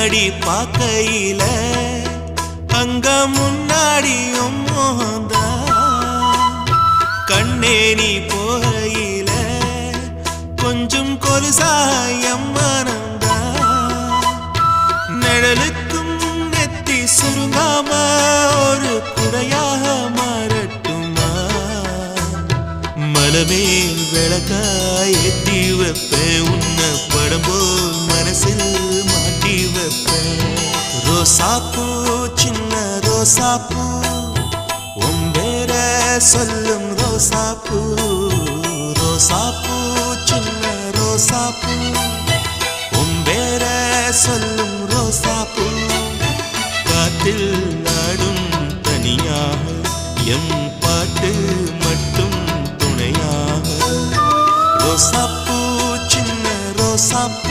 கண்ணாடி பார்க்கையில அங்க முன்னாடியும் மோகந்தா கண்ணே நீ போகையில கொஞ்சம் கொலுசாயம் மனந்தா நிழலுக்கும் நெத்தி சுருங்காம ஒரு குறையாக மாறட்டுமா மலமேல் விளக்காய் ஏத்தி வைப்பேன் உன்னை படம் போல் மனசில் மாட்டி வைப்பேன் ரோசாப்பூ சின்ன ரோசாப்பூ உன் பேர சொல்லும் ரோசாப்பூ ரோசாப்பூ சின்ன ரோசாப்பூ உன் பேர சொல்லும் ரோசாப்பூ காத்தில் நாடும் தனியாக எம் பாட்டு மட்டும் துணையாக ரோசாப்பூ சின்ன ரோசாப்பூ